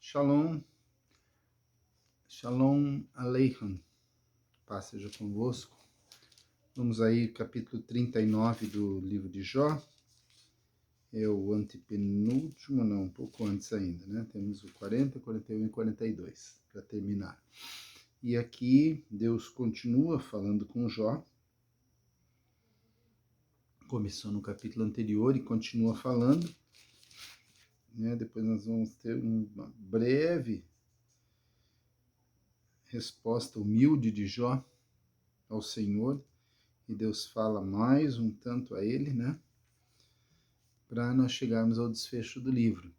Shalom, Shalom Aleichem, paz seja convosco. Vamos aí, capítulo 39 do livro de Jó. É o antepenúltimo, não, um pouco antes ainda, né? Temos o 40, 41 e 42 para terminar. E aqui Deus continua falando com Jó. Começou no capítulo anterior e continua falando, né? Depois nós vamos ter uma breve resposta humilde de Jó ao Senhor, e Deus fala mais um tanto a ele, né? Para nós chegarmos ao desfecho do livro.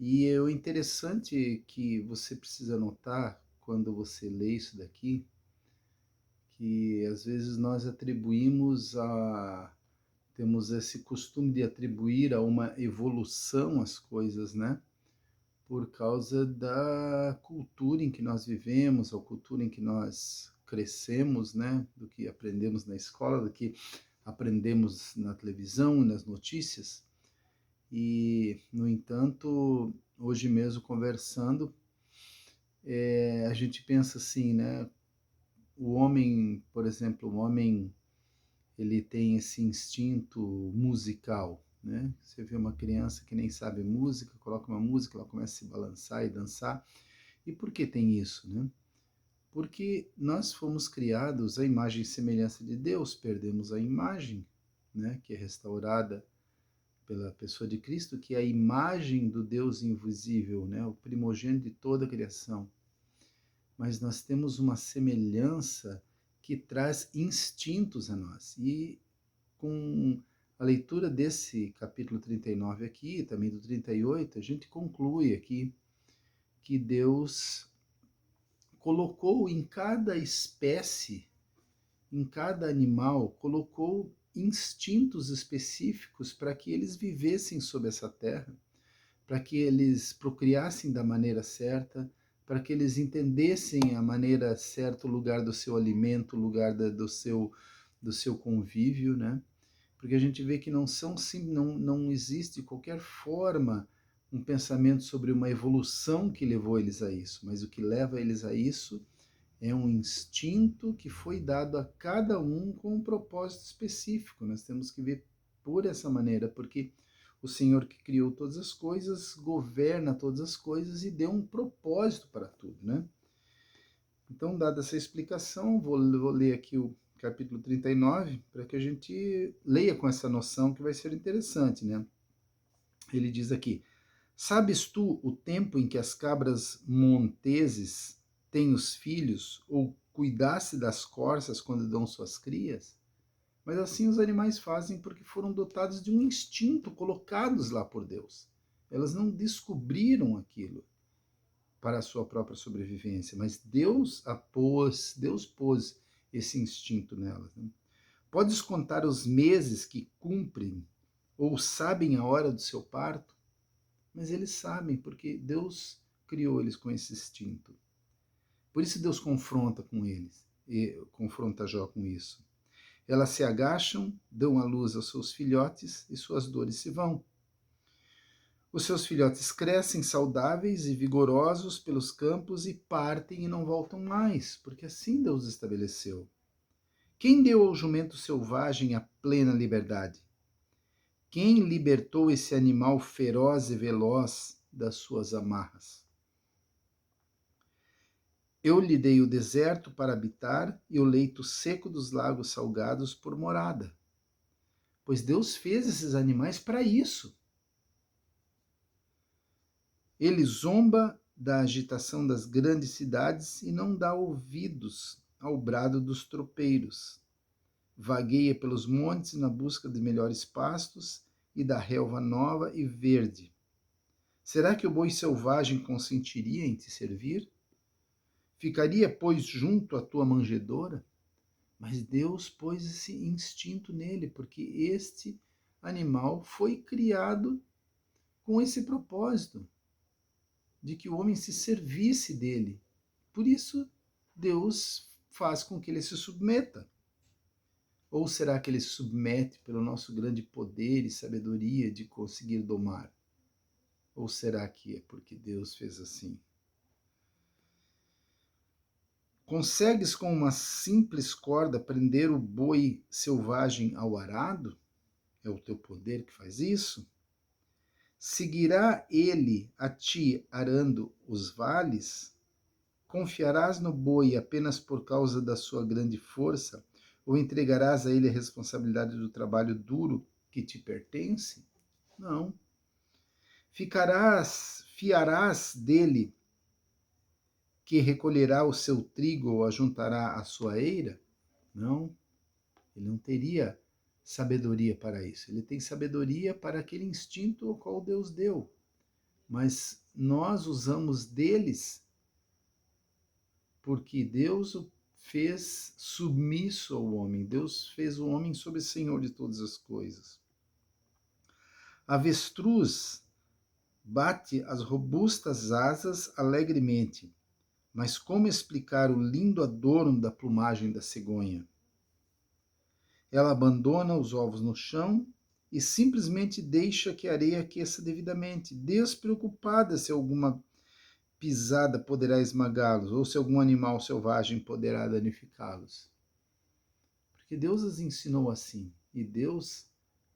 E é o interessante que você precisa notar quando você lê isso daqui, que às vezes nós temos esse costume de atribuir a uma evolução as coisas, né? Por causa da cultura em que nós vivemos, a cultura em que nós crescemos, né? Do que aprendemos na escola, do que aprendemos na televisão e nas notícias. E, no entanto, hoje mesmo conversando, a gente pensa assim, né? O homem, por exemplo, ele tem esse instinto musical, né? Você vê uma criança que nem sabe música, coloca uma música, ela começa a se balançar e dançar. E por que tem isso, né? Porque nós fomos criados à imagem e semelhança de Deus, perdemos a imagem, né? Que é restaurada pela pessoa de Cristo, que é a imagem do Deus invisível, né? O primogênito de toda a criação. Mas nós temos uma semelhança que traz instintos a nós. E com a leitura desse capítulo 39 aqui, também do 38, a gente conclui aqui que Deus colocou em cada espécie, em cada animal, colocou instintos específicos para que eles vivessem sobre essa terra, para que eles procriassem da maneira certa, para que eles entendessem a maneira certa, o lugar do seu alimento, o lugar do seu convívio, né? Porque a gente vê que não existe de qualquer forma um pensamento sobre uma evolução que levou eles a isso, mas o que leva eles a isso é um instinto que foi dado a cada um com um propósito específico. Nós temos que ver por essa maneira, porque o Senhor que criou todas as coisas, governa todas as coisas e deu um propósito para tudo, né? Então, dada essa explicação, vou ler aqui o capítulo 39, para que a gente leia com essa noção que vai ser interessante, né? Ele diz aqui: sabes tu o tempo em que as cabras monteses têm os filhos, ou cuidasse das corças quando dão suas crias? Mas assim os animais fazem porque foram dotados de um instinto, colocados lá por Deus. Elas não descobriram aquilo para a sua própria sobrevivência, mas Deus pôs esse instinto nelas, né? Podes contar os meses que cumprem ou sabem a hora do seu parto? Mas eles sabem, porque Deus criou eles com esse instinto. Por isso Deus confronta com eles, e confronta Jó com isso. Elas se agacham, dão à luz aos seus filhotes e suas dores se vão. Os seus filhotes crescem saudáveis e vigorosos pelos campos e partem e não voltam mais, porque assim Deus estabeleceu. Quem deu ao jumento selvagem a plena liberdade? Quem libertou esse animal feroz e veloz das suas amarras? Eu lhe dei o deserto para habitar e o leito seco dos lagos salgados por morada. Pois Deus fez esses animais para isso. Ele zomba da agitação das grandes cidades e não dá ouvidos ao brado dos tropeiros. Vagueia pelos montes na busca de melhores pastos e da relva nova e verde. Será que o boi selvagem consentiria em te servir? Ficaria, pois, junto à tua manjedoura? Mas Deus pôs esse instinto nele, porque este animal foi criado com esse propósito de que o homem se servisse dele. Por isso, Deus faz com que ele se submeta. Ou será que ele se submete pelo nosso grande poder e sabedoria de conseguir domar? Ou será que é porque Deus fez assim? Consegues com uma simples corda prender o boi selvagem ao arado? É o teu poder que faz isso? Seguirá ele a ti arando os vales? Confiarás no boi apenas por causa da sua grande força? Ou entregarás a ele a responsabilidade do trabalho duro que te pertence? Não. Fiarás dele que recolherá o seu trigo ou ajuntará a sua eira? Não. Ele não teria sabedoria para isso. Ele tem sabedoria para aquele instinto ao qual Deus deu. Mas nós usamos deles porque Deus o fez submisso ao homem. Deus fez o homem sob senhor de todas as coisas. A avestruz bate as robustas asas alegremente, mas como explicar o lindo adorno da plumagem da cegonha? Ela abandona os ovos no chão e simplesmente deixa que a areia aqueça devidamente, despreocupada se alguma pisada poderá esmagá-los ou se algum animal selvagem poderá danificá-los. Porque Deus as ensinou assim e Deus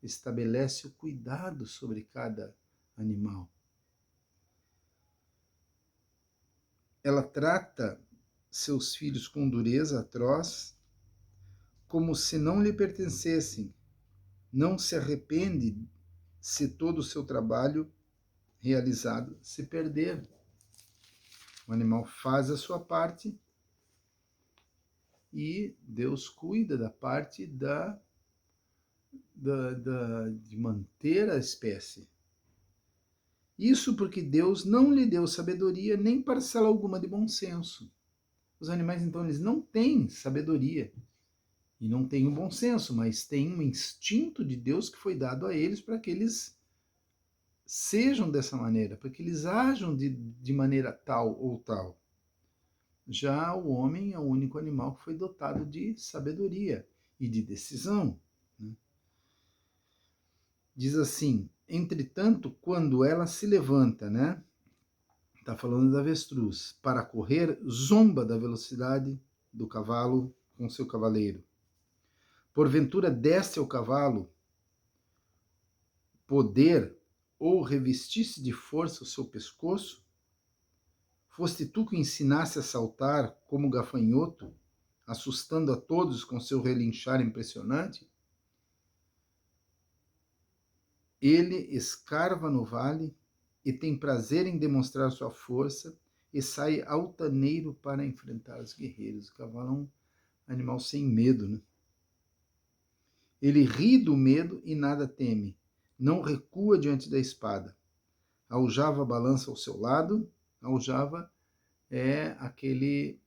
estabelece o cuidado sobre cada animal. Ela trata seus filhos com dureza atroz, como se não lhe pertencessem. Não se arrepende se todo o seu trabalho realizado se perder. O animal faz a sua parte e Deus cuida da parte de manter a espécie. Isso porque Deus não lhe deu sabedoria nem parcela alguma de bom senso. Os animais, então, eles não têm sabedoria e não têm um bom senso, mas têm um instinto de Deus que foi dado a eles para que eles sejam dessa maneira, para que eles ajam de maneira tal ou tal. Já o homem é o único animal que foi dotado de sabedoria e de decisão. Né? Diz assim, entretanto, quando ela se levanta, né? Está falando da avestruz, para correr, zomba da velocidade do cavalo com seu cavaleiro. Porventura deste ao cavalo poder ou revestisse de força o seu pescoço? Foste tu que ensinasse a saltar como gafanhoto, assustando a todos com seu relinchar impressionante? Ele escarva no vale e tem prazer em demonstrar sua força e sai altaneiro para enfrentar os guerreiros. O cavalo é um animal sem medo, né? Ele ri do medo e nada teme, não recua diante da espada. A aljava balança ao seu lado, a aljava é aquele,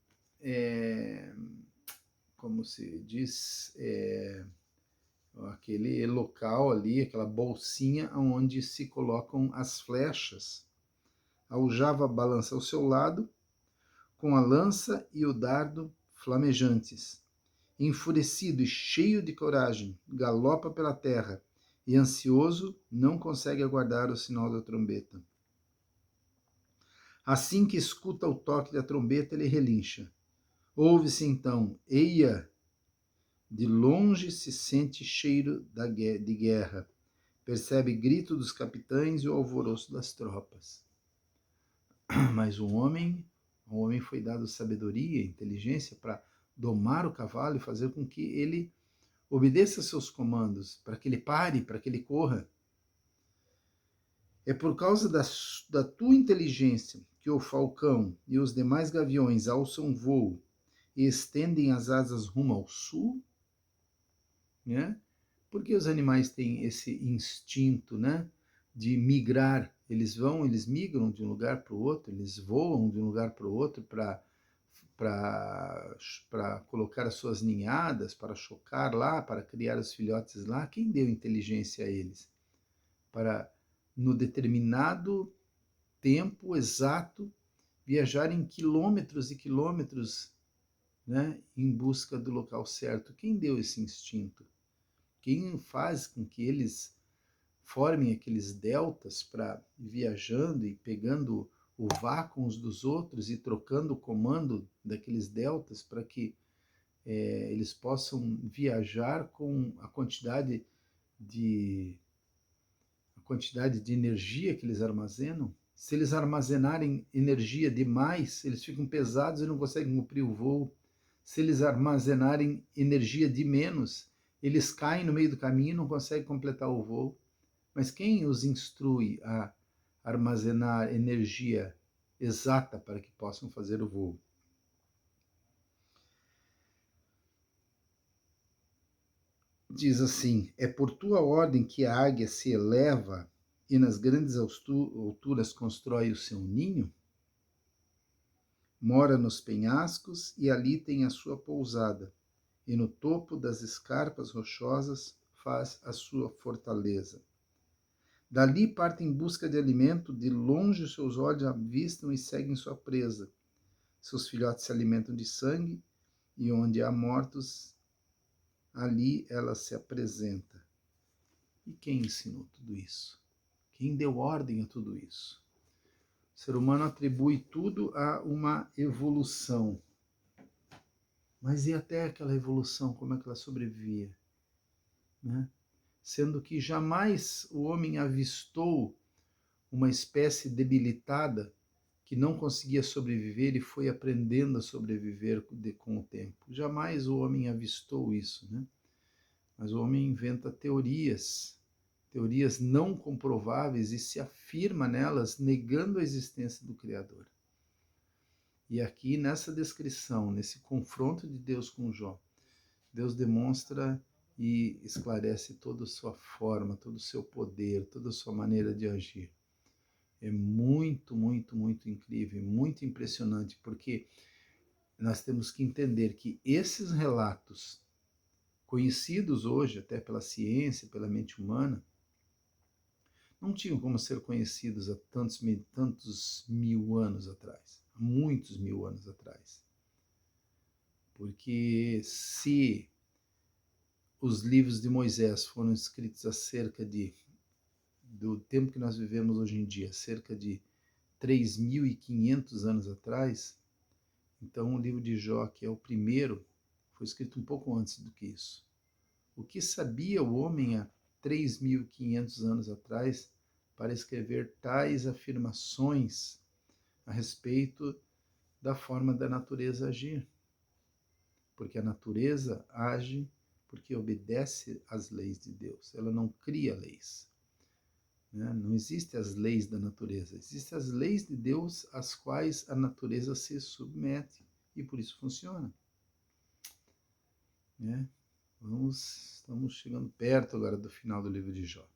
como se diz, aquele local ali, aquela bolsinha onde se colocam as flechas. A aljava balança ao seu lado, com a lança e o dardo flamejantes. Enfurecido e cheio de coragem, galopa pela terra e, ansioso, não consegue aguardar o sinal da trombeta. Assim que escuta o toque da trombeta, ele relincha. Ouve-se então, eia! De longe se sente cheiro de guerra. Percebe grito dos capitães e o alvoroço das tropas. Mas o homem foi dado sabedoria e inteligência para domar o cavalo e fazer com que ele obedeça seus comandos, para que ele pare, para que ele corra. É por causa da tua inteligência que o falcão e os demais gaviões alçam voo e estendem as asas rumo ao sul, né? Porque os animais têm esse instinto, né, de migrar. Eles migram de um lugar para o outro, eles voam de um lugar para o outro para colocar as suas ninhadas, para chocar lá, para criar os filhotes lá. Quem deu inteligência a eles? Para, no determinado tempo exato, viajarem quilômetros e quilômetros, né, em busca do local certo. Quem deu esse instinto? Quem faz com que eles formem aqueles deltas para viajando e pegando o vácuo uns dos outros e trocando o comando daqueles deltas para que eles possam viajar com de, a quantidade de energia que eles armazenam. Se eles armazenarem energia demais, eles ficam pesados e não conseguem cumprir o voo. Se eles armazenarem energia de menos, eles caem no meio do caminho e não conseguem completar o voo. Mas quem os instrui a armazenar energia exata para que possam fazer o voo? Diz assim: é por tua ordem que a águia se eleva e nas grandes alturas constrói o seu ninho? Mora nos penhascos e ali tem a sua pousada, e no topo das escarpas rochosas faz a sua fortaleza. Dali parte em busca de alimento, de longe seus olhos avistam e seguem sua presa. Seus filhotes se alimentam de sangue, e onde há mortos, ali ela se apresenta. E quem ensinou tudo isso? Quem deu ordem a tudo isso? O ser humano atribui tudo a uma evolução. Mas e até aquela evolução, como é que ela sobrevivia? Né? Sendo que jamais o homem avistou uma espécie debilitada que não conseguia sobreviver e foi aprendendo a sobreviver com o tempo. Jamais o homem avistou isso, né? Mas o homem inventa teorias não comprováveis e se afirma nelas, negando a existência do Criador. E aqui nessa descrição, nesse confronto de Deus com Jó, Deus demonstra e esclarece toda a sua forma, todo o seu poder, toda a sua maneira de agir. É muito, muito, muito incrível, muito impressionante, porque nós temos que entender que esses relatos, conhecidos hoje até pela ciência, pela mente humana, não tinham como ser conhecidos há tantos mil anos atrás, há muitos mil anos atrás. Porque se os livros de Moisés foram escritos do tempo que nós vivemos hoje em dia, cerca de 3.500 anos atrás, então o livro de Jó, que é o primeiro, foi escrito um pouco antes do que isso. O que sabia o homem há 3.500 anos atrás para escrever tais afirmações a respeito da forma da natureza agir? Porque a natureza age porque obedece às leis de Deus, ela não cria leis. Não existem as leis da natureza, existem as leis de Deus às quais a natureza se submete e por isso funciona. Estamos chegando perto agora do final do livro de Jó.